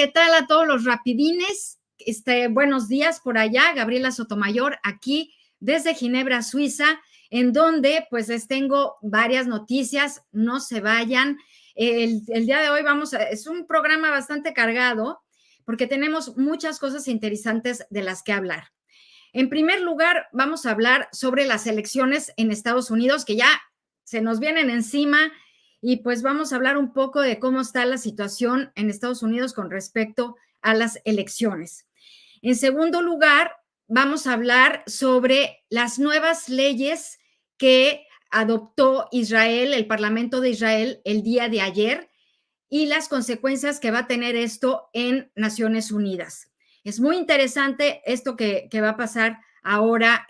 ¿qué tal a todos los rapidines? Buenos días por allá, Gabriela Sotomayor, aquí desde Ginebra, Suiza, en donde pues les tengo varias noticias, no se vayan. El día de hoy es un programa bastante cargado porque tenemos muchas cosas interesantes de las que hablar. En primer lugar, vamos a hablar sobre las elecciones en Estados Unidos, que ya se nos vienen encima, y pues vamos a hablar un poco de cómo está la situación en Estados Unidos con respecto a las elecciones. En segundo lugar, vamos a hablar sobre las nuevas leyes que adoptó Israel, el Parlamento de Israel, el día de ayer, y las consecuencias que va a tener esto en Naciones Unidas. Es muy interesante esto que va a pasar ahora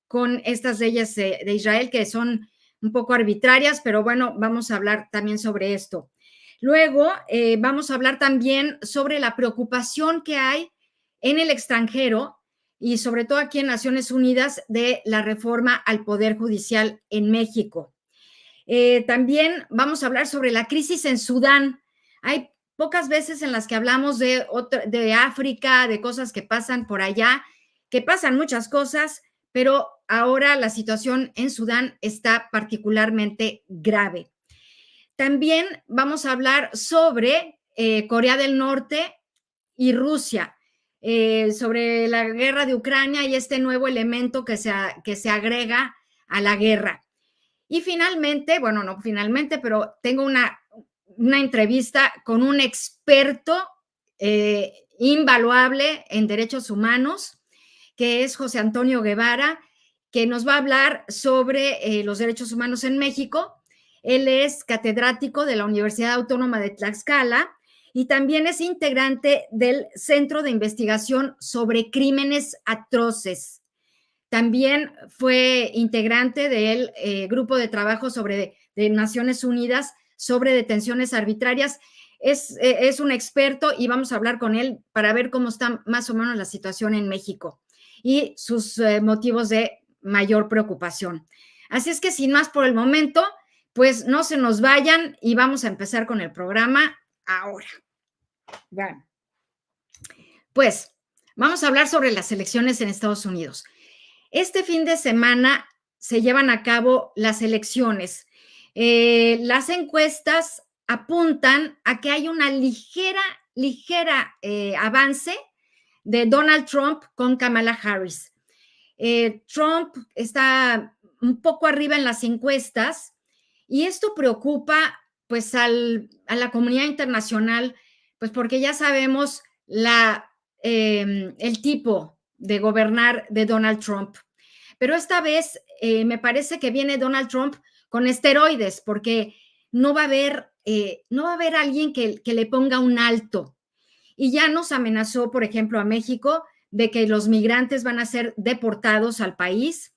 con estas leyes de Israel, que son un poco arbitrarias, pero bueno, vamos a hablar también sobre esto. Luego vamos a hablar también sobre la preocupación que hay en el extranjero y sobre todo aquí en Naciones Unidas de la reforma al Poder Judicial en México. También vamos a hablar sobre la crisis en Sudán. Hay pocas veces en las que hablamos de África, de cosas que pasan por allá, que pasan muchas cosas, pero ahora la situación en Sudán está particularmente grave. También vamos a hablar sobre Corea del Norte y Rusia, sobre la guerra de Ucrania y este nuevo elemento que se agrega a la guerra. Y finalmente, bueno, no finalmente, pero tengo una entrevista con un experto invaluable en derechos humanos, que es José Antonio Guevara, que nos va a hablar sobre los derechos humanos en México. Él es catedrático de la Universidad Autónoma de Tlaxcala y también es integrante del Centro de Investigación sobre Crímenes Atroces. También fue integrante del grupo de trabajo de Naciones Unidas sobre detenciones arbitrarias. Es un experto y vamos a hablar con él para ver cómo está más o menos la situación en México y sus motivos de mayor preocupación. Así es que sin más por el momento, pues no se nos vayan y vamos a empezar con el programa ahora. Bueno, pues vamos a hablar sobre las elecciones en Estados Unidos. Este fin de semana se llevan a cabo las elecciones. Las encuestas apuntan a que hay una ligera avance de Donald Trump con Kamala Harris. Trump está un poco arriba en las encuestas y esto preocupa pues a la comunidad internacional, pues porque ya sabemos el tipo de gobernar de Donald Trump. Pero esta vez me parece que viene Donald Trump con esteroides, porque no va a haber alguien que le ponga un alto. Y ya nos amenazó, por ejemplo, a México de que los migrantes van a ser deportados al país.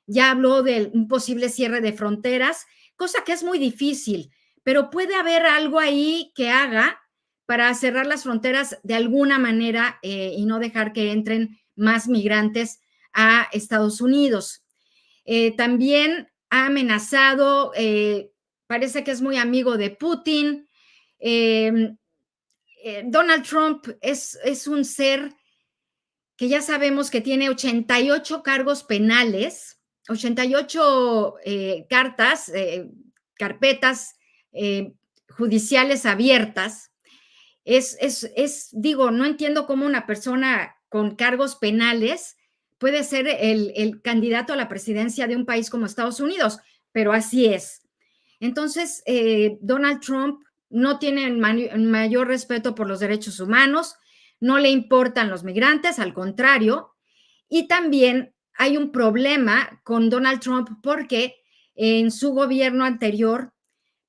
Ya habló de un posible cierre de fronteras, cosa que es muy difícil, pero puede haber algo ahí que haga para cerrar las fronteras de alguna manera y no dejar que entren más migrantes a Estados Unidos. También ha amenazado, parece que es muy amigo de Putin. Donald Trump es un ser que ya sabemos que tiene 88 cargos penales, 88 carpetas judiciales abiertas. Digo, no entiendo cómo una persona con cargos penales puede ser el candidato a la presidencia de un país como Estados Unidos, pero así es. Entonces, Donald Trump no tiene mayor respeto por los derechos humanos, no le importan los migrantes, al contrario, y también hay un problema con Donald Trump porque en su gobierno anterior,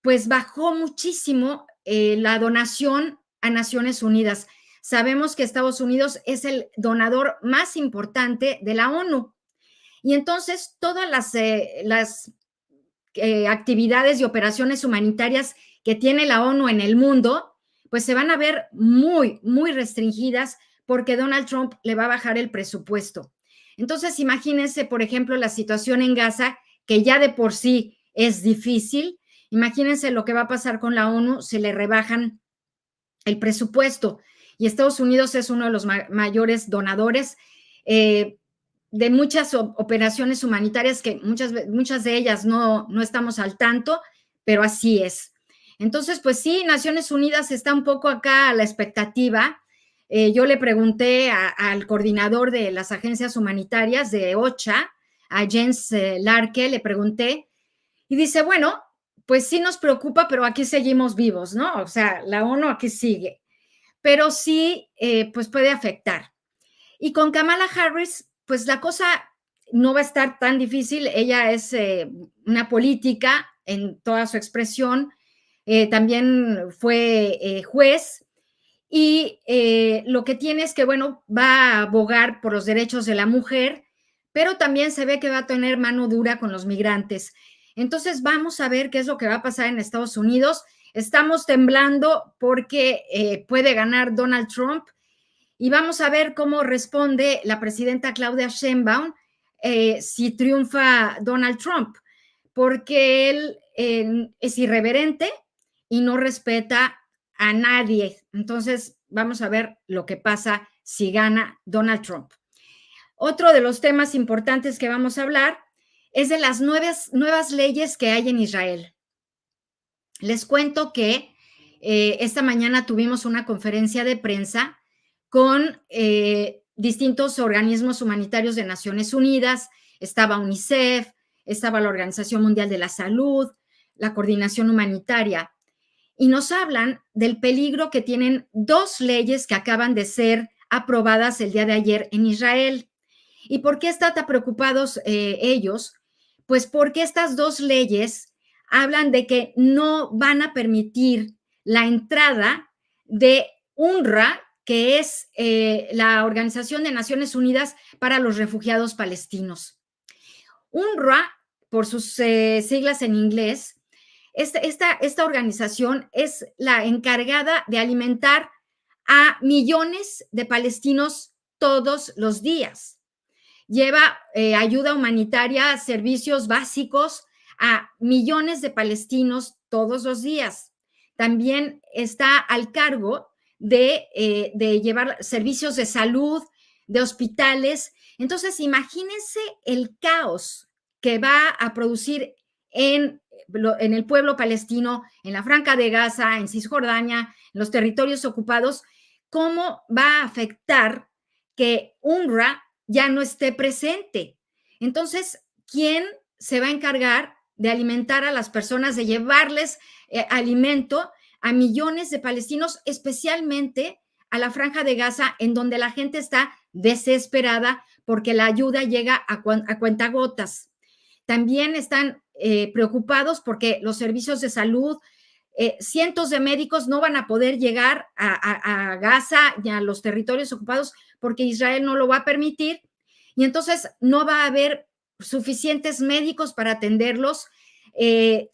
pues bajó muchísimo la donación a Naciones Unidas. Sabemos que Estados Unidos es el donador más importante de la ONU. Y entonces todas las actividades y operaciones humanitarias que tiene la ONU en el mundo, pues se van a ver muy, muy restringidas porque Donald Trump le va a bajar el presupuesto. Entonces, imagínense, por ejemplo, la situación en Gaza, que ya de por sí es difícil. Imagínense lo que va a pasar con la ONU si le rebajan el presupuesto. y Estados Unidos es uno de los mayores donadores de muchas operaciones humanitarias que muchas de ellas no estamos al tanto, pero así es. Entonces, pues sí, Naciones Unidas está un poco acá a la expectativa. Yo le pregunté al coordinador de las agencias humanitarias de OCHA, a Jens Larke, le pregunté, y dice, bueno, pues sí nos preocupa, pero aquí seguimos vivos, ¿no? O sea, la ONU aquí sigue, pero sí, pues puede afectar. Y con Kamala Harris, pues la cosa no va a estar tan difícil. Ella es una política en toda su expresión. También fue juez. Y lo que tiene es que, bueno, va a abogar por los derechos de la mujer, pero también se ve que va a tener mano dura con los migrantes. Entonces, vamos a ver qué es lo que va a pasar en Estados Unidos. Estamos temblando porque puede ganar Donald Trump y vamos a ver cómo responde la presidenta Claudia Sheinbaum si triunfa Donald Trump, porque él es irreverente y no respeta a nadie. Entonces, vamos a ver lo que pasa si gana Donald Trump. Otro de los temas importantes que vamos a hablar es de las nuevas leyes que hay en Israel. Les cuento que esta mañana tuvimos una conferencia de prensa con distintos organismos humanitarios de Naciones Unidas. Estaba UNICEF, estaba la Organización Mundial de la Salud, la Coordinación Humanitaria, y nos hablan del peligro que tienen dos leyes que acaban de ser aprobadas el día de ayer en Israel. ¿Y por qué están tan preocupados ellos? Pues porque estas dos leyes hablan de que no van a permitir la entrada de UNRWA, que es la Organización de Naciones Unidas para los Refugiados Palestinos. UNRWA, por sus siglas en inglés, esta organización es la encargada de alimentar a millones de palestinos todos los días. Lleva ayuda humanitaria, servicios básicos a millones de palestinos todos los días. También está al cargo de llevar servicios de salud, de hospitales. Entonces, imagínense el caos que va a producir en el pueblo palestino, en la Franja de Gaza, en Cisjordania, en los territorios ocupados, cómo va a afectar que UNRWA ya no esté presente. Entonces, ¿quién se va a encargar de alimentar a las personas, de llevarles alimento a millones de palestinos, especialmente a la Franja de Gaza, en donde la gente está desesperada porque la ayuda llega a cuentagotas? También están preocupados porque los servicios de salud, cientos de médicos no van a poder llegar a Gaza y a los territorios ocupados porque Israel no lo va a permitir, y entonces no va a haber suficientes médicos para atenderlos,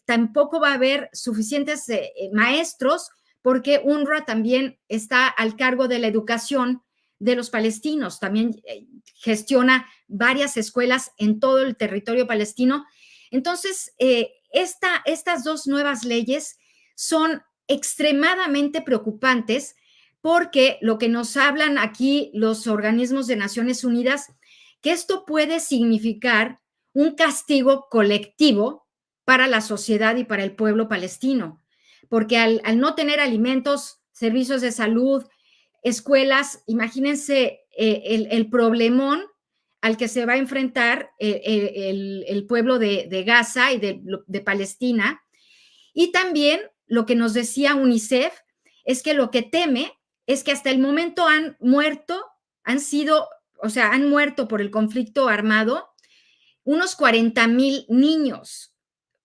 tampoco va a haber suficientes maestros, porque UNRWA también está al cargo de la educación de los palestinos, también gestiona varias escuelas en todo el territorio palestino. Entonces, estas dos nuevas leyes son extremadamente preocupantes porque lo que nos hablan aquí los organismos de Naciones Unidas, que esto puede significar un castigo colectivo para la sociedad y para el pueblo palestino, porque al no tener alimentos, servicios de salud, escuelas, imagínense el problemón al que se va a enfrentar el pueblo de Gaza y de Palestina. Y también lo que nos decía UNICEF es que lo que teme es que hasta el momento han muerto por el conflicto armado unos 40,000 niños.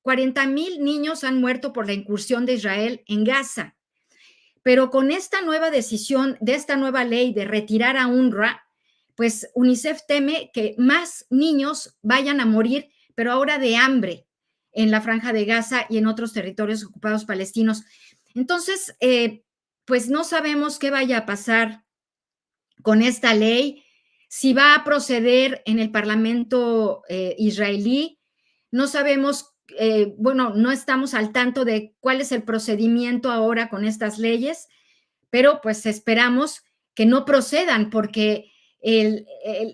40,000 niños han muerto por la incursión de Israel en Gaza. Pero con esta nueva decisión, de esta nueva ley de retirar a UNRWA, pues UNICEF teme que más niños vayan a morir, pero ahora de hambre, en la Franja de Gaza y en otros territorios ocupados palestinos. Entonces, pues no sabemos qué vaya a pasar con esta ley, si va a proceder en el Parlamento israelí. No sabemos, no estamos al tanto de cuál es el procedimiento ahora con estas leyes, pero pues esperamos que no procedan, porque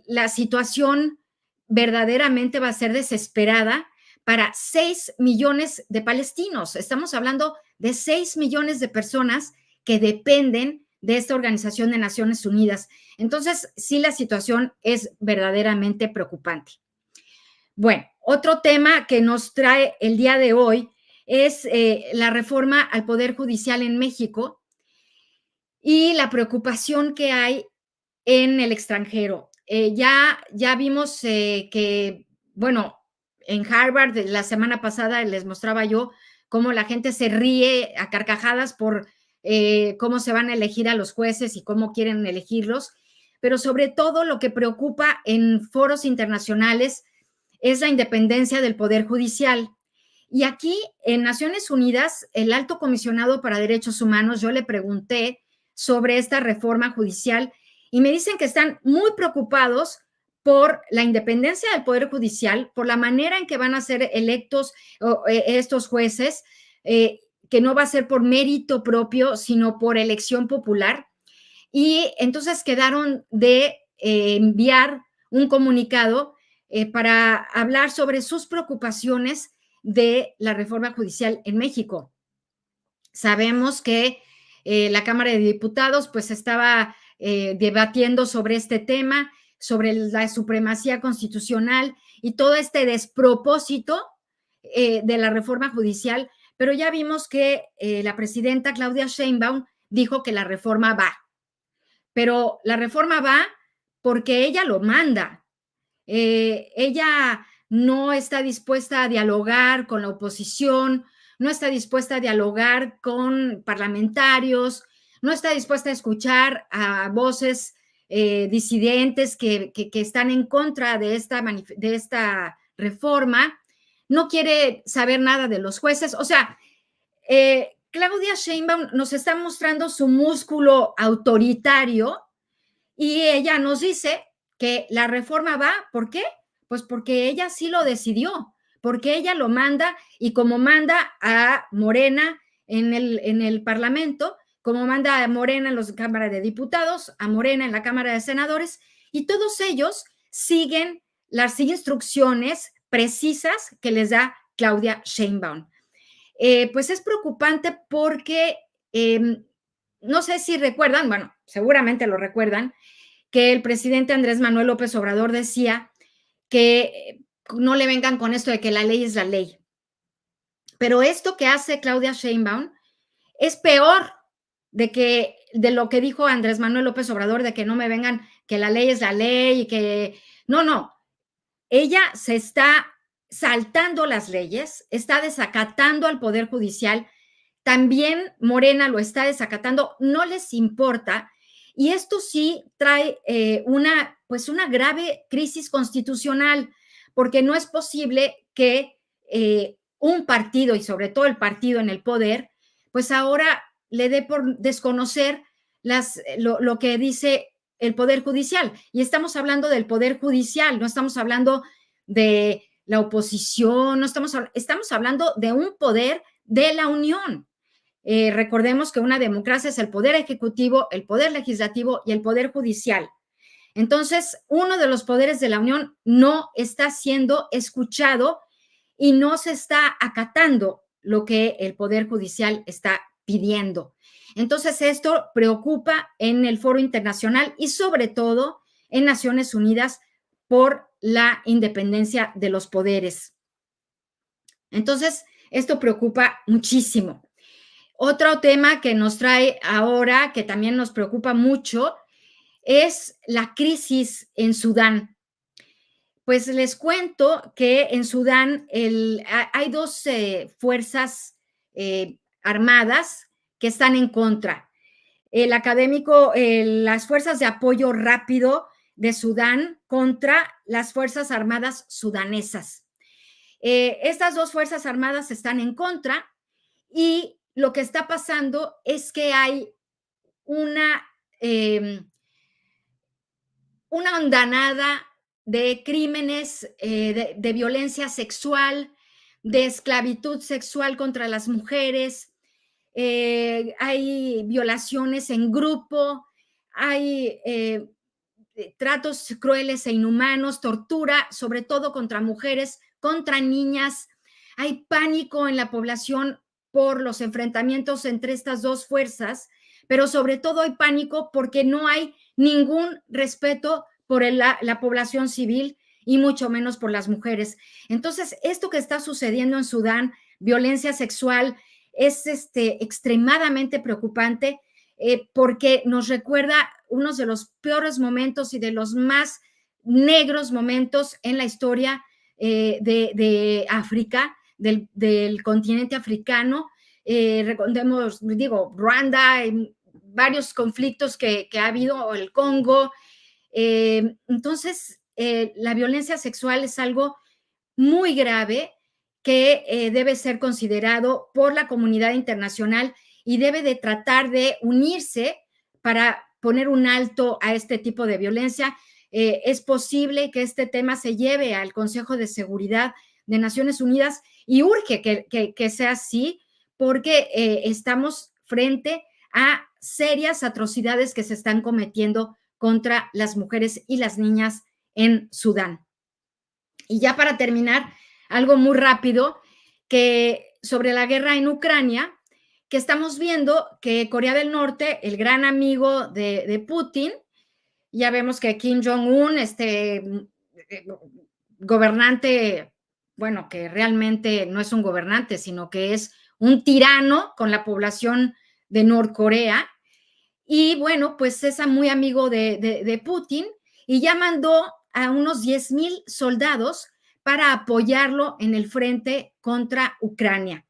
la situación verdaderamente va a ser desesperada para 6 millones de palestinos. Estamos hablando de 6 millones de personas que dependen de esta Organización de Naciones Unidas. Entonces, sí, la situación es verdaderamente preocupante. Bueno, otro tema que nos trae el día de hoy es la reforma al Poder Judicial en México y la preocupación que hay en el extranjero. Ya vimos que, bueno, en Harvard la semana pasada les mostraba yo cómo la gente se ríe a carcajadas por cómo se van a elegir a los jueces y cómo quieren elegirlos, pero sobre todo lo que preocupa en foros internacionales es la independencia del Poder Judicial. Y aquí en Naciones Unidas, el Alto Comisionado para Derechos Humanos, yo le pregunté sobre esta reforma judicial y me dicen que están muy preocupados por la independencia del Poder Judicial, por la manera en que van a ser electos estos jueces, que no va a ser por mérito propio, sino por elección popular. Y entonces quedaron de enviar un comunicado para hablar sobre sus preocupaciones de la reforma judicial en México. Sabemos que la Cámara de Diputados pues estaba debatiendo sobre este tema, sobre la supremacía constitucional y todo este despropósito de la reforma judicial, pero ya vimos que la presidenta Claudia Sheinbaum dijo que la reforma va, pero la reforma va porque ella lo manda. Ella no está dispuesta a dialogar con la oposición, no está dispuesta a dialogar con parlamentarios, no está dispuesta a escuchar a voces disidentes que están en contra de esta reforma, no quiere saber nada de los jueces. O sea, Claudia Sheinbaum nos está mostrando su músculo autoritario y ella nos dice que la reforma va, ¿por qué? Pues porque ella sí lo decidió, porque ella lo manda y como manda a Morena en el Parlamento, como manda a Morena en la Cámara de Diputados, a Morena en la Cámara de Senadores, y todos ellos siguen las instrucciones precisas que les da Claudia Sheinbaum. Pues es preocupante porque no sé si recuerdan, bueno, seguramente lo recuerdan, que el presidente Andrés Manuel López Obrador decía que no le vengan con esto de que la ley es la ley. Pero esto que hace Claudia Sheinbaum es peor de lo que dijo Andrés Manuel López Obrador, de que no me vengan, que la ley es la ley y que no. Ella se está saltando las leyes, está desacatando al Poder Judicial, también Morena lo está desacatando, no les importa. Y esto sí trae una grave crisis constitucional, porque no es posible que un partido, y sobre todo el partido en el poder, pues ahora le dé por desconocer lo que dice el Poder Judicial. Y estamos hablando del Poder Judicial, no estamos hablando de la oposición, no estamos hablando de un poder de la Unión. Recordemos que una democracia es el poder ejecutivo, el poder legislativo y el poder judicial. Entonces, uno de los poderes de la Unión no está siendo escuchado y no se está acatando lo que el Poder Judicial está pidiendo. Entonces, esto preocupa en el foro internacional y sobre todo en Naciones Unidas por la independencia de los poderes. Entonces, esto preocupa muchísimo. Otro tema que nos trae ahora, que también nos preocupa mucho, es la crisis en Sudán. Pues les cuento que en Sudán hay dos fuerzas armadas que están en contra. Las fuerzas de apoyo rápido de Sudán contra las fuerzas armadas sudanesas. Estas dos fuerzas armadas están en contra y lo que está pasando es que hay una andanada de crímenes de violencia sexual, de esclavitud sexual contra las mujeres, hay violaciones en grupo, hay tratos crueles e inhumanos, tortura, sobre todo contra mujeres, contra niñas. Hay pánico en la población por los enfrentamientos entre estas dos fuerzas, pero sobre todo hay pánico porque no hay ningún respeto por la población civil y mucho menos por las mujeres. Entonces, esto que está sucediendo en Sudán, violencia sexual, es extremadamente preocupante porque nos recuerda unos de los peores momentos y de los más negros momentos en la historia de África, del continente africano. Recordemos, digo, Ruanda, varios conflictos que ha habido, el Congo. Entonces, la violencia sexual es algo muy grave que debe ser considerado por la comunidad internacional y debe de tratar de unirse para poner un alto a este tipo de violencia. Es posible que este tema se lleve al Consejo de Seguridad de Naciones Unidas y urge que sea así porque estamos frente a serias atrocidades que se están cometiendo contra las mujeres y las niñas en Sudán. Y ya para terminar, algo muy rápido, que sobre la guerra en Ucrania, que estamos viendo que Corea del Norte, el gran amigo de Putin, ya vemos que Kim Jong-un, gobernante, bueno, que realmente no es un gobernante, sino que es un tirano con la población de Norcorea, y bueno, pues es muy amigo de Putin y ya mandó a unos 10,000 soldados para apoyarlo en el frente contra Ucrania.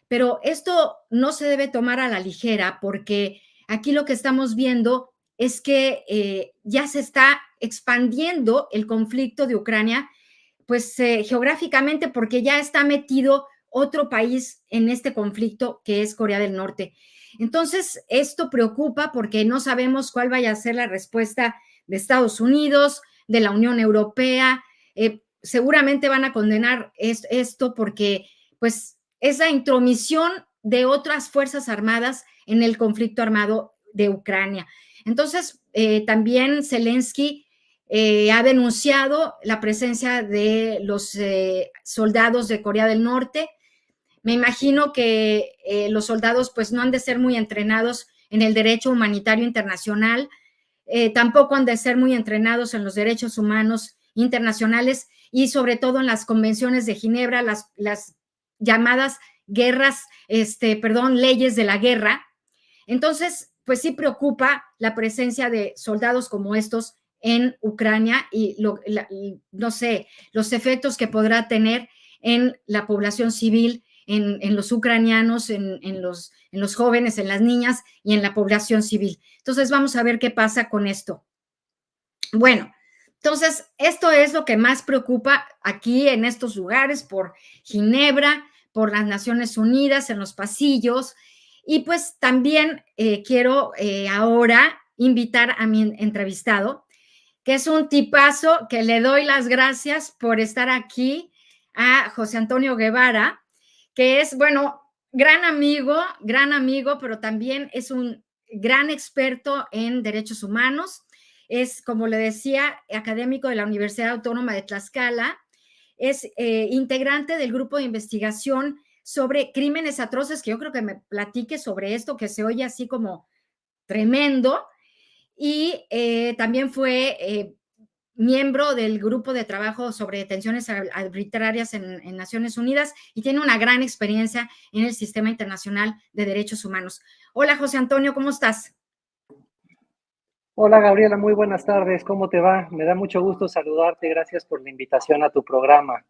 Pero esto no se debe tomar a la ligera porque aquí lo que estamos viendo es que ya se está expandiendo el conflicto de Ucrania, pues geográficamente porque ya está metido otro país en este conflicto que es Corea del Norte. Entonces, esto preocupa porque no sabemos cuál vaya a ser la respuesta de Estados Unidos, de la Unión Europea. Seguramente van a condenar esto porque, pues, es la intromisión de otras fuerzas armadas en el conflicto armado de Ucrania. Entonces, también Zelensky ha denunciado la presencia de los soldados de Corea del Norte. Me imagino que los soldados pues no han de ser muy entrenados en el derecho humanitario internacional, tampoco han de ser muy entrenados en los derechos humanos internacionales y sobre todo en las convenciones de Ginebra, las llamadas leyes de la guerra. Entonces, pues sí preocupa la presencia de soldados como estos en Ucrania y no sé, los efectos que podrá tener en la población civil, en los ucranianos, en los jóvenes, en las niñas y en la población civil. Entonces, vamos a ver qué pasa con esto. Bueno, entonces, esto es lo que más preocupa aquí en estos lugares, por Ginebra, por las Naciones Unidas, en los pasillos. Y pues también quiero ahora invitar a mi entrevistado, que es un tipazo, que le doy las gracias por estar aquí, a José Antonio Guevara, que es, bueno, gran amigo, pero también es un gran experto en derechos humanos. Es, como le decía, académico de la Universidad Autónoma de Tlaxcala, es integrante del grupo de investigación sobre crímenes atroces, que yo creo que me platique sobre esto, que se oye así como tremendo, y también fue miembro del grupo de trabajo sobre detenciones arbitrarias en Naciones Unidas y tiene una gran experiencia en el sistema internacional de derechos humanos. Hola, José Antonio, ¿cómo estás? Hola Gabriela, muy buenas tardes, ¿cómo te va? Me da mucho gusto saludarte, gracias por la invitación a tu programa.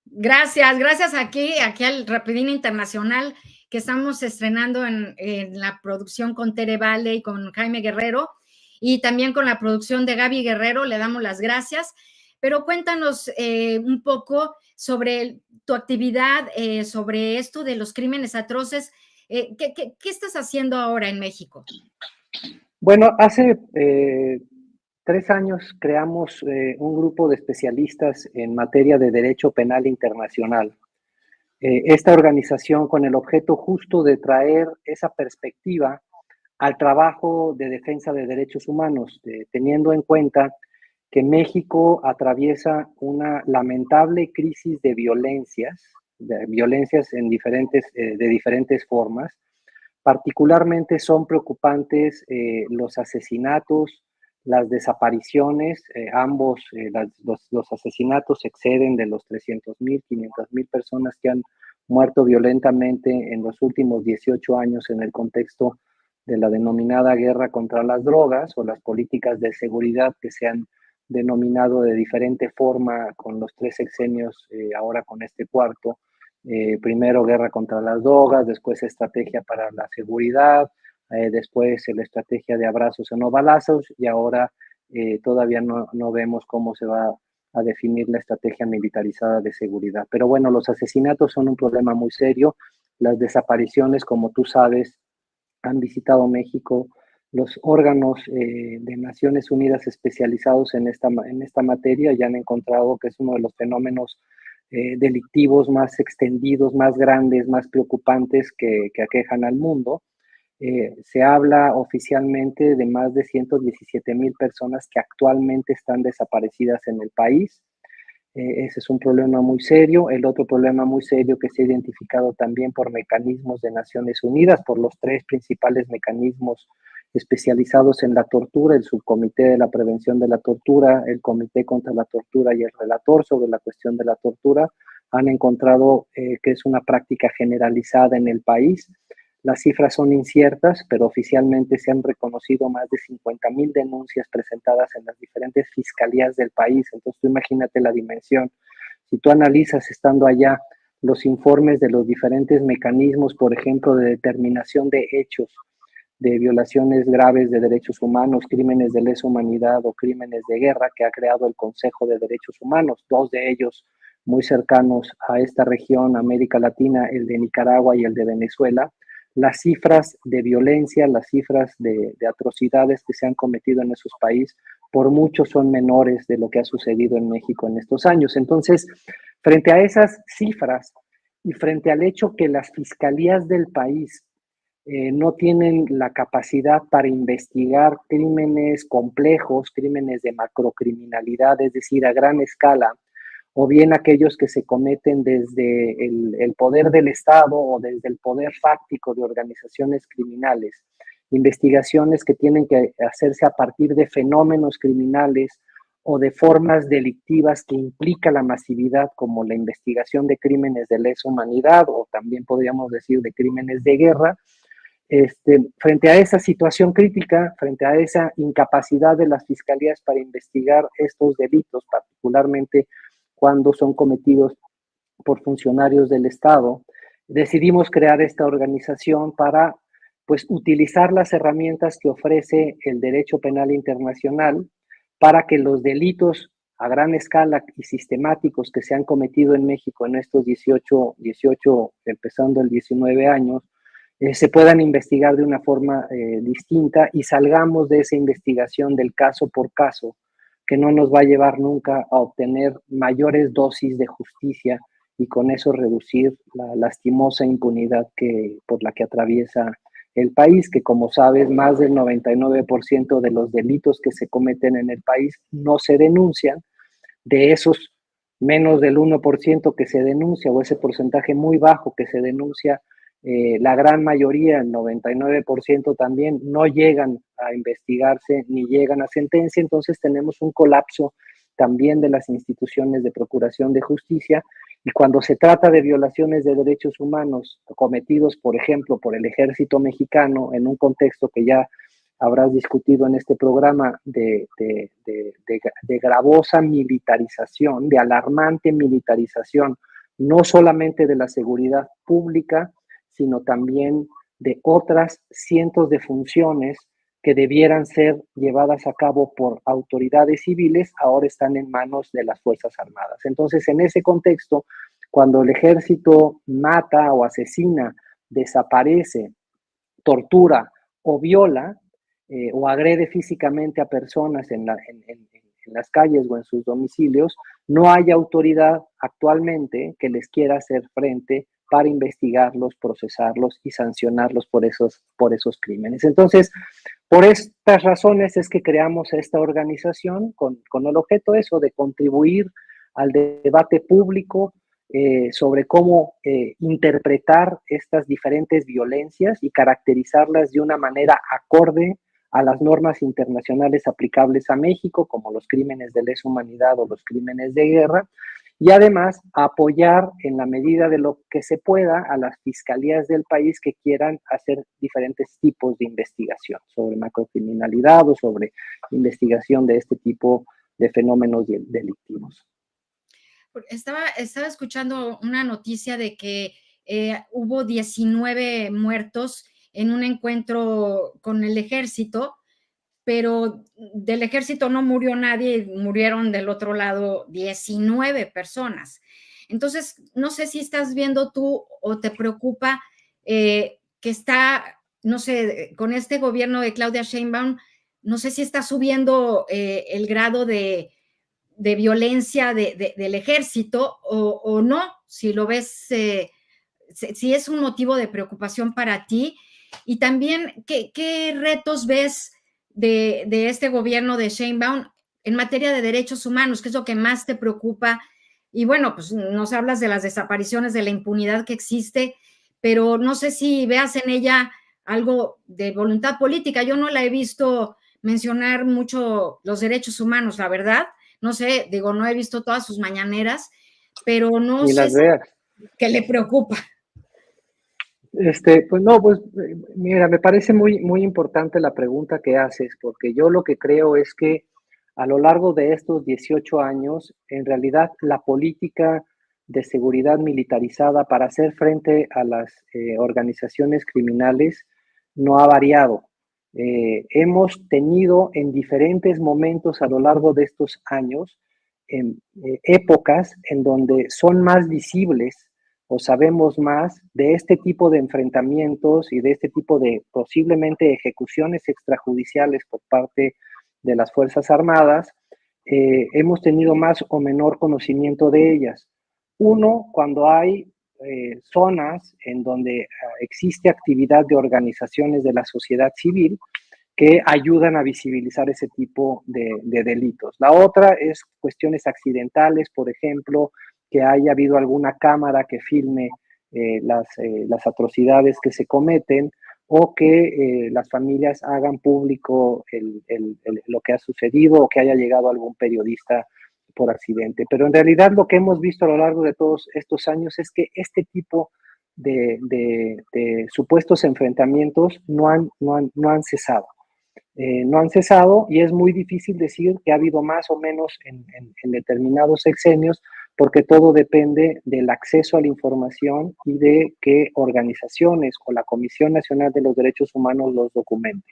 Gracias aquí al Rapidín Internacional que estamos estrenando en la producción con Tere Vale y con Jaime Guerrero y también con la producción de Gaby Guerrero, le damos las gracias. Pero cuéntanos un poco sobre tu actividad, sobre esto de los crímenes atroces. ¿Qué estás haciendo ahora en México? Bueno, hace 3 años creamos un grupo de especialistas en materia de derecho penal internacional. Esta organización con el objeto justo de traer esa perspectiva al trabajo de defensa de derechos humanos, teniendo en cuenta que México atraviesa una lamentable crisis de violencias en de diferentes formas. Particularmente son preocupantes los asesinatos, las desapariciones, los asesinatos exceden de los 300,000, 500,000 personas que han muerto violentamente en los últimos 18 años en el contexto de la denominada guerra contra las drogas o las políticas de seguridad que se han denominado de diferente forma con los 3 sexenios, ahora con este cuarto. Primero guerra contra las drogas, después estrategia para la seguridad, después la estrategia de abrazos o no balazos, y ahora todavía no vemos cómo se va a definir la estrategia militarizada de seguridad. Pero bueno, los asesinatos son un problema muy serio. Las desapariciones, como tú sabes, han visitado México los órganos de Naciones Unidas especializados en esta materia y han encontrado que es uno de los fenómenos delictivos más extendidos, más grandes, más preocupantes que aquejan al mundo. Se habla oficialmente de más de 117,000 personas que actualmente están desaparecidas en el país. Ese es un problema muy serio. El otro problema muy serio que se ha identificado también por mecanismos de Naciones Unidas, por los 3 principales mecanismos especializados en la tortura, el Subcomité de la Prevención de la Tortura, el Comité contra la Tortura y el Relator sobre la cuestión de la tortura, han encontrado que es una práctica generalizada en el país. Las cifras son inciertas, pero oficialmente se han reconocido más de 50,000 denuncias presentadas en las diferentes fiscalías del país. Entonces, tú imagínate la dimensión. Si tú analizas estando allá los informes de los diferentes mecanismos, por ejemplo, de determinación de hechos, de violaciones graves de derechos humanos, crímenes de lesa humanidad o crímenes de guerra que ha creado el Consejo de Derechos Humanos, 2 de ellos muy cercanos a esta región, América Latina, el de Nicaragua y el de Venezuela. Las cifras de violencia, las cifras de atrocidades que se han cometido en esos países, por mucho son menores de lo que ha sucedido en México en estos años. Entonces, frente a esas cifras y frente al hecho que las fiscalías del país no tienen la capacidad para investigar crímenes complejos, crímenes de macrocriminalidad, es decir, a gran escala, o bien aquellos que se cometen desde el poder del Estado o desde el poder fáctico de organizaciones criminales, investigaciones que tienen que hacerse a partir de fenómenos criminales o de formas delictivas que implica la masividad, como la investigación de crímenes de lesa humanidad o también podríamos decir de crímenes de guerra. Frente a esa situación crítica, frente a esa incapacidad de las fiscalías para investigar estos delitos, particularmente cuando son cometidos por funcionarios del Estado, decidimos crear esta organización para pues, utilizar las herramientas que ofrece el derecho penal internacional para que los delitos a gran escala y sistemáticos que se han cometido en México en estos 18 empezando el 19 años, se puedan investigar de una forma distinta y salgamos de esa investigación del caso por caso, que no nos va a llevar nunca a obtener mayores dosis de justicia y con eso reducir la lastimosa impunidad por la que atraviesa el país, que como sabes, más del 99% de los delitos que se cometen en el país no se denuncian. De esos, menos del 1% que se denuncia, o ese porcentaje muy bajo que se denuncia, la gran mayoría, el 99% también, no llegan a investigarse ni llegan a sentencia. Entonces tenemos un colapso también de las instituciones de procuración de justicia, y cuando se trata de violaciones de derechos humanos cometidos, por ejemplo, por el ejército mexicano, en un contexto que ya habrás discutido en este programa de gravosa militarización, de alarmante militarización, no solamente de la seguridad pública, sino también de otras cientos de funciones que debieran ser llevadas a cabo por autoridades civiles, ahora están en manos de las Fuerzas Armadas. Entonces, en ese contexto, cuando el ejército mata o asesina, desaparece, tortura o viola o agrede físicamente a personas en las calles o en sus domicilios, no hay autoridad actualmente que les quiera hacer frente para investigarlos, procesarlos y sancionarlos por esos crímenes. Entonces, por estas razones es que creamos esta organización con el objeto eso de contribuir al debate público sobre cómo interpretar estas diferentes violencias y caracterizarlas de una manera acorde a las normas internacionales aplicables a México, como los crímenes de lesa humanidad o los crímenes de guerra, y además apoyar en la medida de lo que se pueda a las fiscalías del país que quieran hacer diferentes tipos de investigación sobre macrocriminalidad o sobre investigación de este tipo de fenómenos delictivos. Estaba escuchando una noticia de que hubo 19 muertos en un encuentro con el ejército, pero del ejército no murió nadie, murieron del otro lado 19 personas. Entonces, no sé si estás viendo tú o te preocupa que está, no sé, con este gobierno de Claudia Sheinbaum, no sé si está subiendo el grado de violencia del ejército o no, si lo ves, si es un motivo de preocupación para ti. Y también, ¿qué retos ves de este gobierno de Sheinbaum en materia de derechos humanos? ¿Qué es lo que más te preocupa? Y bueno, pues nos hablas de las desapariciones, de la impunidad que existe, pero no sé si veas en ella algo de voluntad política. Yo no la he visto mencionar mucho los derechos humanos, la verdad. No sé, digo, no he visto todas sus mañaneras, pero no Ni sé las veas. qué le preocupa. Pues no, pues mira, me parece muy importante la pregunta que haces, porque yo lo que creo es que a lo largo de estos 18 años, en realidad la política de seguridad militarizada para hacer frente a las organizaciones criminales no ha variado. Hemos tenido en diferentes momentos a lo largo de estos años épocas en donde son más visibles o sabemos más de este tipo de enfrentamientos y de este tipo de posiblemente ejecuciones extrajudiciales por parte de las Fuerzas Armadas, hemos tenido más o menor conocimiento de ellas. Uno, cuando hay zonas en donde existe actividad de organizaciones de la sociedad civil que ayudan a visibilizar ese tipo de delitos. La otra es cuestiones accidentales, por ejemplo, que haya habido alguna cámara que filme las atrocidades que se cometen o que las familias hagan público lo que ha sucedido o que haya llegado algún periodista por accidente. Pero en realidad lo que hemos visto a lo largo de todos estos años es que este tipo de supuestos enfrentamientos no han cesado. No han cesado y es muy difícil decir que ha habido más o menos en determinados sexenios porque todo depende del acceso a la información y de qué organizaciones o la Comisión Nacional de los Derechos Humanos los documente.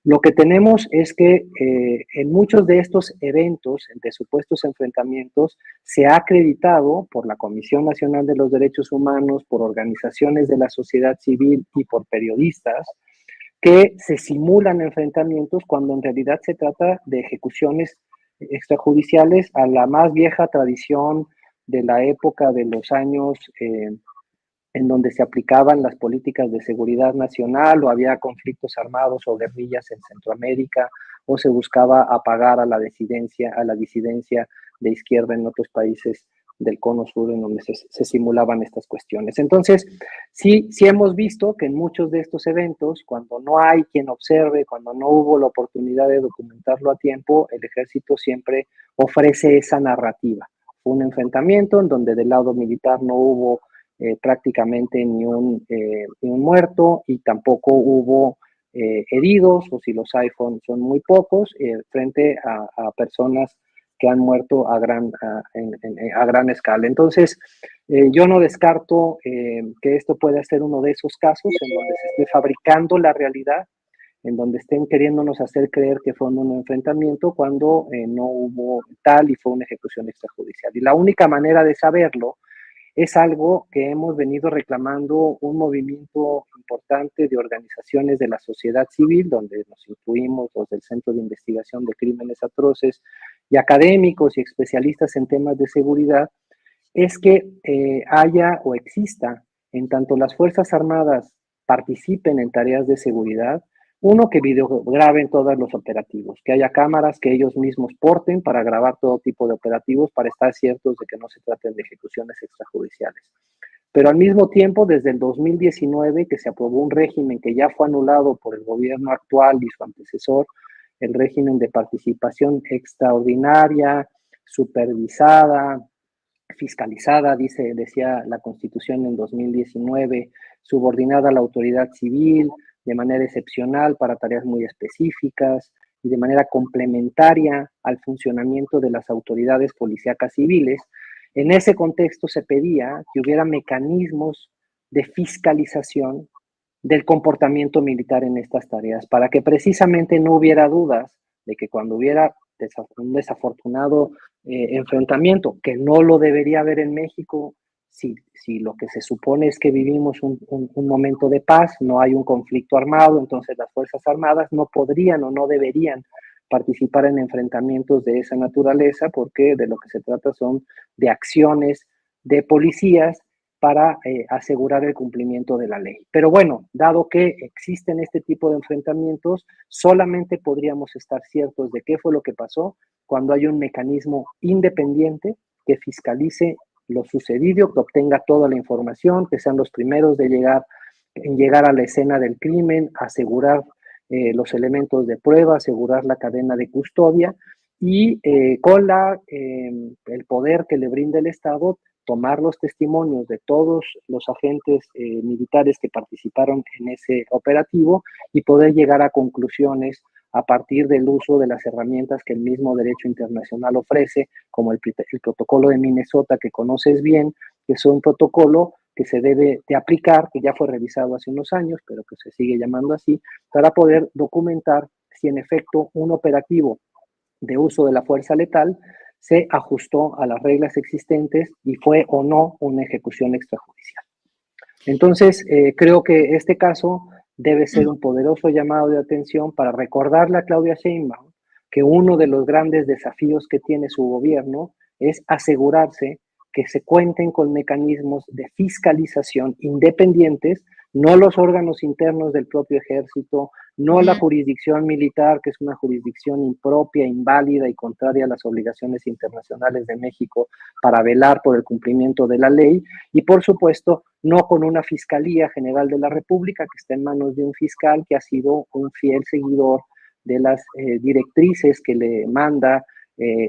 Lo que tenemos es que en muchos de estos eventos, de supuestos enfrentamientos, se ha acreditado por la Comisión Nacional de los Derechos Humanos, por organizaciones de la sociedad civil y por periodistas, que se simulan enfrentamientos cuando en realidad se trata de ejecuciones extrajudiciales a la más vieja tradición de la época de los años en donde se aplicaban las políticas de seguridad nacional o había conflictos armados o guerrillas en Centroamérica o se buscaba apagar a la disidencia de izquierda en otros países del cono sur en donde se simulaban estas cuestiones. Entonces, sí hemos visto que en muchos de estos eventos, cuando no hay quien observe, cuando no hubo la oportunidad de documentarlo a tiempo, el ejército siempre ofrece esa narrativa. Fue un enfrentamiento en donde del lado militar no hubo prácticamente ni un muerto y tampoco hubo heridos, o si los hay son muy pocos, frente a personas que han muerto a gran escala. Entonces, yo no descarto que esto pueda ser uno de esos casos en donde se esté fabricando la realidad, en donde estén queriéndonos hacer creer que fue un enfrentamiento cuando no hubo tal y fue una ejecución extrajudicial. Y la única manera de saberlo es algo que hemos venido reclamando un movimiento importante de organizaciones de la sociedad civil, donde nos incluimos los del Centro de Investigación de Crímenes Atroces y académicos y especialistas en temas de seguridad, es que haya o exista, en tanto las Fuerzas Armadas participen en tareas de seguridad, uno, que videograben todos los operativos, que haya cámaras que ellos mismos porten para grabar todo tipo de operativos para estar ciertos de que no se traten de ejecuciones extrajudiciales. Pero al mismo tiempo, desde el 2019, que se aprobó un régimen que ya fue anulado por el gobierno actual y su antecesor, el régimen de participación extraordinaria, supervisada, fiscalizada, decía la Constitución en 2019, subordinada a la autoridad civil de manera excepcional para tareas muy específicas y de manera complementaria al funcionamiento de las autoridades policíacas civiles. En ese contexto se pedía que hubiera mecanismos de fiscalización del comportamiento militar en estas tareas, para que precisamente no hubiera dudas de que cuando hubiera un desafortunado enfrentamiento, que no lo debería haber en México, si lo que se supone es que vivimos un momento de paz, no hay un conflicto armado, entonces las Fuerzas Armadas no podrían o no deberían participar en enfrentamientos de esa naturaleza, porque de lo que se trata son de acciones de policías para asegurar el cumplimiento de la ley. Pero bueno, dado que existen este tipo de enfrentamientos, solamente podríamos estar ciertos de qué fue lo que pasó cuando hay un mecanismo independiente que fiscalice lo sucedido, que obtenga toda la información, que sean los primeros de llegar a la escena del crimen, asegurar los elementos de prueba, asegurar la cadena de custodia y con el poder que le brinda el Estado, tomar los testimonios de todos los agentes militares que participaron en ese operativo y poder llegar a conclusiones a partir del uso de las herramientas que el mismo derecho internacional ofrece, como el protocolo de Minnesota, que conoces bien, que es un protocolo que se debe de aplicar, que ya fue revisado hace unos años, pero que se sigue llamando así, para poder documentar si en efecto un operativo de uso de la fuerza letal se ajustó a las reglas existentes y fue o no una ejecución extrajudicial. Entonces, creo que este caso debe ser un poderoso llamado de atención para recordarle a Claudia Sheinbaum que uno de los grandes desafíos que tiene su gobierno es asegurarse que se cuenten con mecanismos de fiscalización independientes, no los órganos internos del propio ejército, no la jurisdicción militar, que es una jurisdicción impropia, inválida y contraria a las obligaciones internacionales de México para velar por el cumplimiento de la ley, y por supuesto, no con una Fiscalía General de la República que está en manos de un fiscal que ha sido un fiel seguidor de las directrices que le manda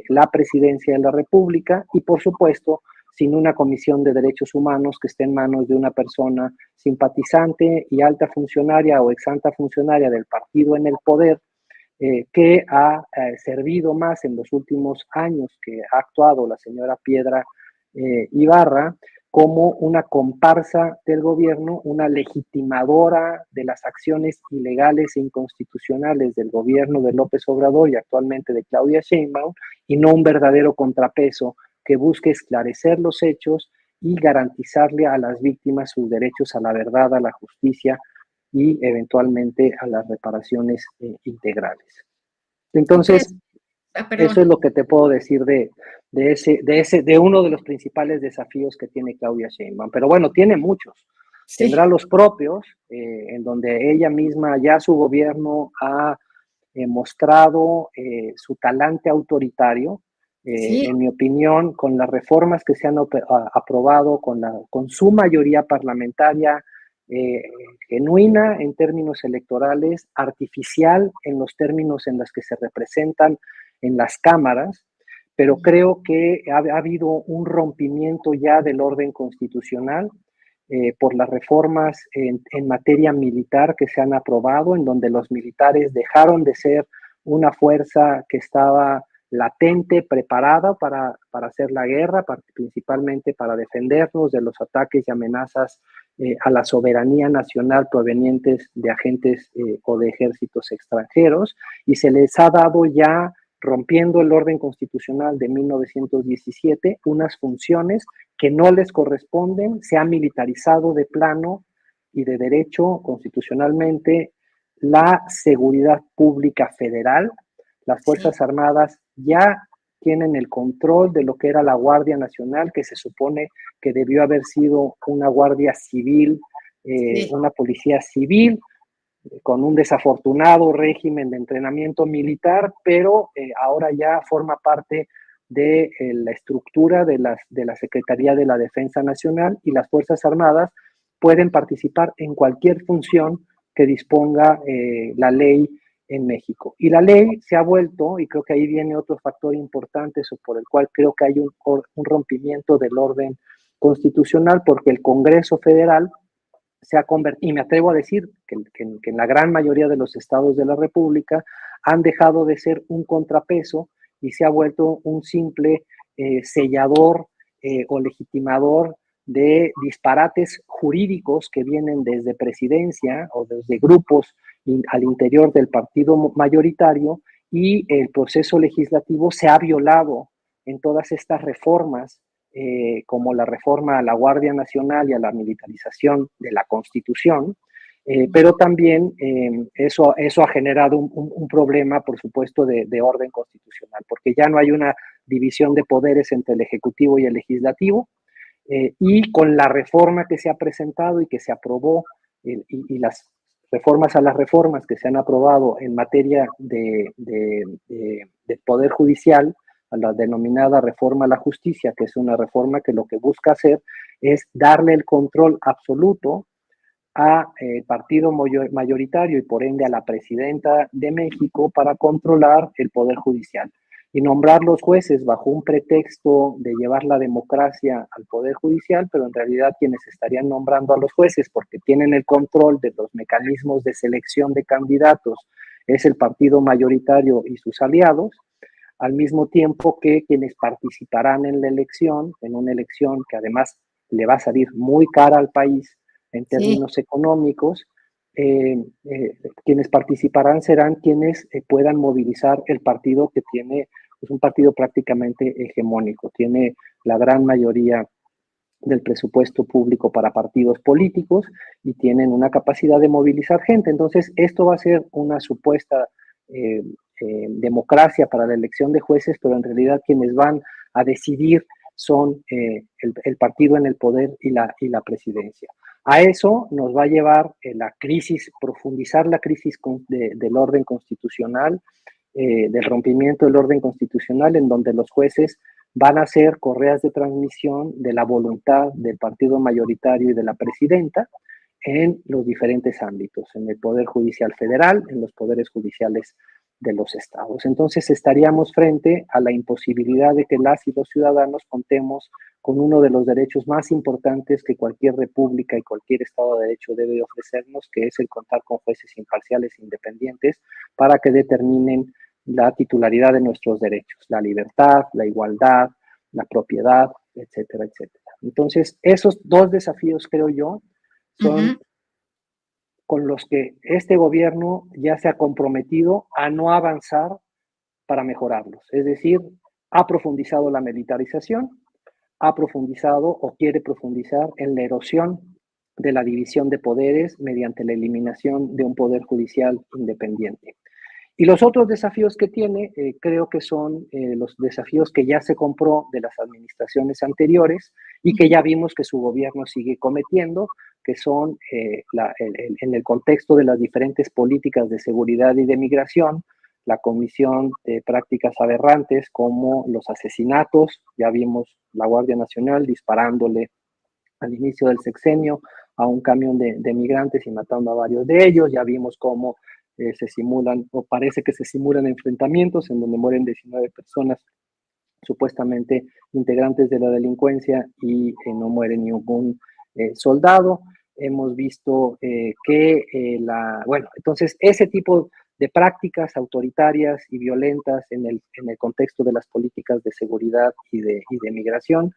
la Presidencia de la República, y por supuesto sin una Comisión de Derechos Humanos que esté en manos de una persona simpatizante y alta funcionaria o exalta funcionaria del partido en el poder, que ha servido más en los últimos años que ha actuado la señora Piedra Ibarra como una comparsa del gobierno, una legitimadora de las acciones ilegales e inconstitucionales del gobierno de López Obrador y actualmente de Claudia Sheinbaum, y no un verdadero contrapeso que busque esclarecer los hechos y garantizarle a las víctimas sus derechos a la verdad, a la justicia y eventualmente a las reparaciones integrales. Entonces, eso es lo que te puedo decir de uno de los principales desafíos que tiene Claudia Sheinbaum. Pero bueno, tiene muchos. Sí. Tendrá los propios, en donde ella misma, ya su gobierno ha mostrado su talante autoritario. Sí. En mi opinión, con las reformas que se han aprobado, con su mayoría parlamentaria genuina en términos electorales, artificial en los términos en los que se representan en las cámaras, pero creo que ha habido un rompimiento ya del orden constitucional por las reformas en materia militar que se han aprobado, en donde los militares dejaron de ser una fuerza que estaba latente, preparada para hacer la guerra, principalmente para defendernos de los ataques y amenazas a la soberanía nacional provenientes de agentes o de ejércitos extranjeros, y se les ha dado ya, rompiendo el orden constitucional de 1917, unas funciones que no les corresponden. Se ha militarizado de plano y de derecho constitucionalmente la seguridad pública federal. Las Fuerzas Armadas ya tienen el control de lo que era la Guardia Nacional, que se supone que debió haber sido una guardia civil, Sí. una policía civil, con un desafortunado régimen de entrenamiento militar, pero ahora ya forma parte de la estructura de la Secretaría de la Defensa Nacional, y las Fuerzas Armadas pueden participar en cualquier función que disponga la ley en México. Y la ley se ha vuelto, y creo que ahí viene otro factor importante por el cual creo que hay un rompimiento del orden constitucional, porque el Congreso Federal se ha convertido, y me atrevo a decir que en la gran mayoría de los estados de la República han dejado de ser un contrapeso y se ha vuelto un simple sellador o legitimador de disparates jurídicos que vienen desde presidencia o desde grupos al interior del partido mayoritario, y el proceso legislativo se ha violado en todas estas reformas, como la reforma a la Guardia Nacional y a la militarización de la Constitución, pero también eso ha generado un problema, por supuesto, de orden constitucional, porque ya no hay una división de poderes entre el Ejecutivo y el Legislativo, y con la reforma que se ha presentado y que se aprobó, y las reformas a las reformas que se han aprobado en materia de Poder Judicial, a la denominada reforma a la justicia, que es una reforma que lo que busca hacer es darle el control absoluto a el partido mayoritario y por ende a la presidenta de México para controlar el Poder Judicial y nombrar los jueces bajo un pretexto de llevar la democracia al Poder Judicial, pero en realidad quienes estarían nombrando a los jueces porque tienen el control de los mecanismos de selección de candidatos es el partido mayoritario y sus aliados, al mismo tiempo que quienes participarán en la elección, en una elección que además le va a salir muy cara al país en Sí. términos económicos, quienes participarán serán quienes puedan movilizar el partido que tiene, pues un partido prácticamente hegemónico, tiene la gran mayoría del presupuesto público para partidos políticos y tienen una capacidad de movilizar gente. Entonces, esto va a ser una supuesta democracia para la elección de jueces, pero en realidad quienes van a decidir son el partido en el poder y la presidencia. A eso nos va a llevar la crisis, profundizar la crisis del orden constitucional, del rompimiento del orden constitucional, en donde los jueces van a ser correas de transmisión de la voluntad del partido mayoritario y de la presidenta en los diferentes ámbitos, en el Poder Judicial Federal, en los poderes judiciales de los estados. Entonces estaríamos frente a la imposibilidad de que las y los ciudadanos contemos con uno de los derechos más importantes que cualquier república y cualquier Estado de Derecho debe ofrecernos, que es el contar con jueces imparciales e independientes para que determinen la titularidad de nuestros derechos, la libertad, la igualdad, la propiedad, etcétera, etcétera. Entonces, esos dos desafíos, creo yo, son con los que este gobierno ya se ha comprometido a no avanzar para mejorarlos. Es decir, ha profundizado la militarización, ha profundizado o quiere profundizar en la erosión de la división de poderes mediante la eliminación de un poder judicial independiente. Y los otros desafíos que tiene, creo que son los desafíos que ya se compró de las administraciones anteriores y que ya vimos que su gobierno sigue cometiendo, que son en el contexto de las diferentes políticas de seguridad y de migración, la comisión de prácticas aberrantes como los asesinatos, ya vimos la Guardia Nacional disparándole al inicio del sexenio a un camión de migrantes y matando a varios de ellos, ya vimos cómo se simulan, o parece que se simulan enfrentamientos en donde mueren 19 personas, supuestamente integrantes de la delincuencia, y no muere ningún soldado. Hemos visto bueno, entonces ese tipo de prácticas autoritarias y violentas en el contexto de las políticas de seguridad y de migración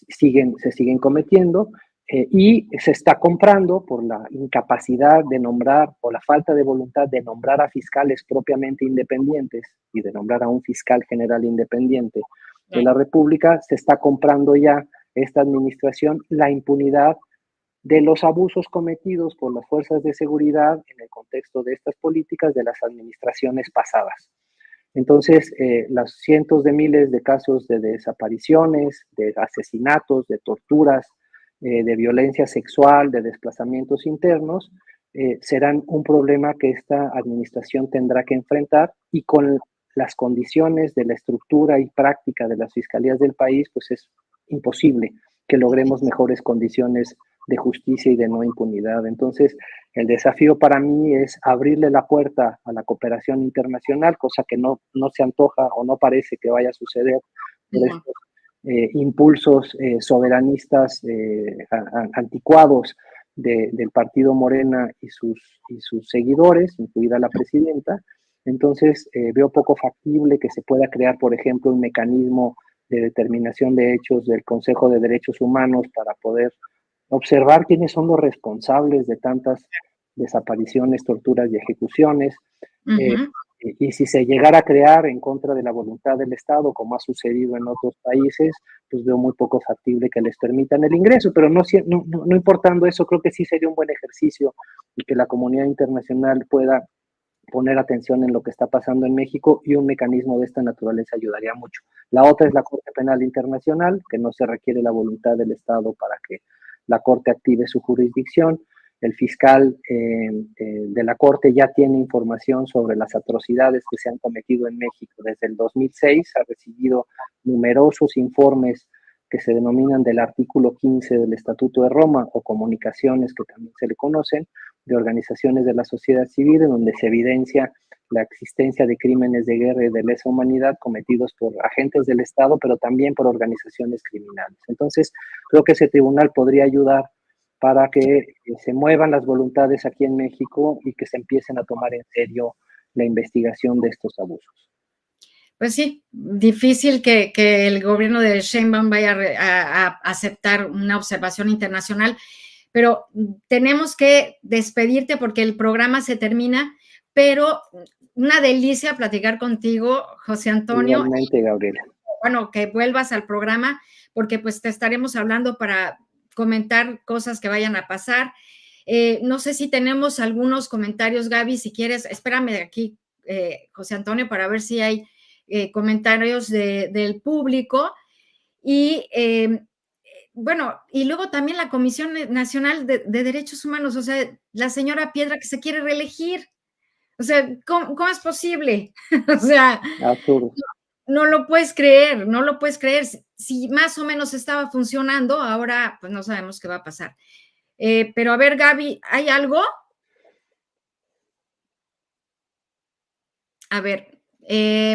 se siguen cometiendo, y se está comprando por la incapacidad de nombrar o la falta de voluntad de nombrar a fiscales propiamente independientes y de nombrar a un fiscal general independiente de la República. Se está comprando ya esta administración la impunidad de los abusos cometidos por las fuerzas de seguridad en el contexto de estas políticas de las administraciones pasadas. Entonces, los cientos de miles de casos de desapariciones, de asesinatos, de torturas, de violencia sexual, de desplazamientos internos, serán un problema que esta administración tendrá que enfrentar, y con las condiciones de la estructura y práctica de las fiscalías del país, pues es imposible que logremos mejores condiciones de justicia y de no impunidad. Entonces, el desafío para mí es abrirle la puerta a la cooperación internacional, cosa que no se antoja o no parece que vaya a suceder por estos impulsos soberanistas anticuados del partido Morena y sus seguidores, incluida la presidenta. Entonces, veo poco factible que se pueda crear, por ejemplo, un mecanismo de determinación de hechos del Consejo de Derechos Humanos para poder observar quiénes son los responsables de tantas desapariciones, torturas y ejecuciones. Y si se llegara a crear en contra de la voluntad del Estado, como ha sucedido en otros países, pues veo muy poco factible que les permitan el ingreso, pero no importando eso, creo que sí sería un buen ejercicio y que la comunidad internacional pueda poner atención en lo que está pasando en México, y un mecanismo de esta naturaleza ayudaría mucho. La otra es la Corte Penal Internacional, que no se requiere la voluntad del Estado para que la Corte active su jurisdicción. El fiscal de la Corte ya tiene información sobre las atrocidades que se han cometido en México. Desde el 2006 ha recibido numerosos informes que se denominan del artículo 15 del Estatuto de Roma, o comunicaciones, que también se le conocen, de organizaciones de la sociedad civil, en donde se evidencia la existencia de crímenes de guerra y de lesa humanidad cometidos por agentes del Estado, pero también por organizaciones criminales. Entonces, creo que ese tribunal podría ayudar para que se muevan las voluntades aquí en México y que se empiecen a tomar en serio la investigación de estos abusos. Pues sí, difícil que el gobierno de Sheinbaum vaya a aceptar una observación internacional, pero tenemos que despedirte porque el programa se termina, pero una delicia platicar contigo, José Antonio. Igualmente, Gabriela. Bueno, que vuelvas al programa, porque pues te estaremos hablando para comentar cosas que vayan a pasar. No sé si tenemos algunos comentarios, Gaby, si quieres, espérame de aquí, José Antonio, para ver si hay comentarios del público. Y bueno, y luego también la Comisión Nacional de Derechos Humanos, o sea, la señora Piedra que se quiere reelegir. O sea, ¿cómo es posible? O sea, absurdo. No lo puedes creer, no lo puedes creer. Si más o menos estaba funcionando, ahora pues no sabemos qué va a pasar. Pero a ver, Gaby, ¿hay algo? A ver,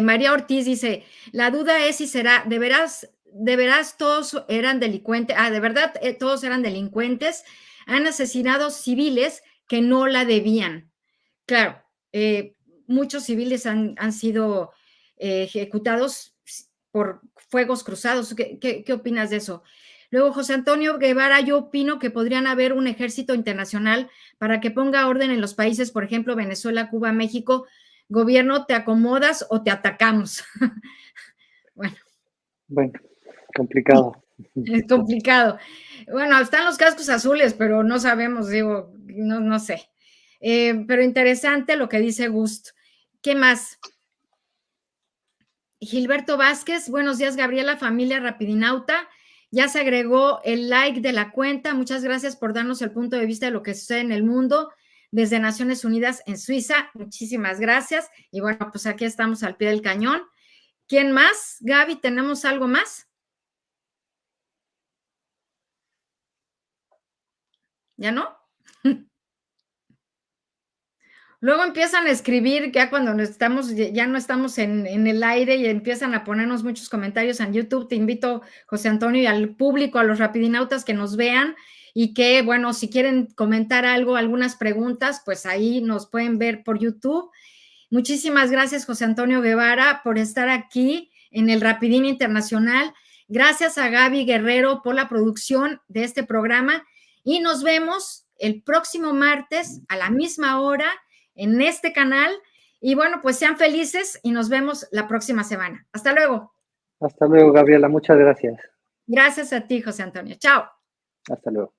María Ortiz dice, la duda es si será, de veras todos eran delincuentes, de verdad todos eran delincuentes, han asesinado civiles que no la debían. Claro, muchos civiles han sido ejecutados por fuegos cruzados. ¿Qué opinas de eso? Luego, José Antonio Guevara, yo opino que podrían haber un ejército internacional para que ponga orden en los países, por ejemplo, Venezuela, Cuba, México. Gobierno, ¿te acomodas o te atacamos? Bueno, complicado. Es complicado. Bueno, están los cascos azules, pero no sabemos, digo, no sé. Pero interesante lo que dice Gust. ¿Qué más? Gilberto Vázquez, buenos días, Gabriela, familia Rapidinauta. Ya se agregó el like de la cuenta. Muchas gracias por darnos el punto de vista de lo que sucede en el mundo desde Naciones Unidas en Suiza. Muchísimas gracias. Y bueno, pues aquí estamos al pie del cañón. ¿Quién más? Gaby, ¿tenemos algo más? ¿Ya no? Luego empiezan a escribir ya cuando ya no estamos en el aire y empiezan a ponernos muchos comentarios en YouTube. Te invito, José Antonio, y al público, a los rapidinautas que nos vean y que, bueno, si quieren comentar algo, algunas preguntas, pues ahí nos pueden ver por YouTube. Muchísimas gracias, José Antonio Guevara, por estar aquí en el Rapidín Internacional. Gracias a Gaby Guerrero por la producción de este programa y nos vemos el próximo martes a la misma hora en este canal. Y bueno, pues sean felices y nos vemos la próxima semana. Hasta luego. Hasta luego, Gabriela. Muchas gracias. Gracias a ti, José Antonio. Chao. Hasta luego.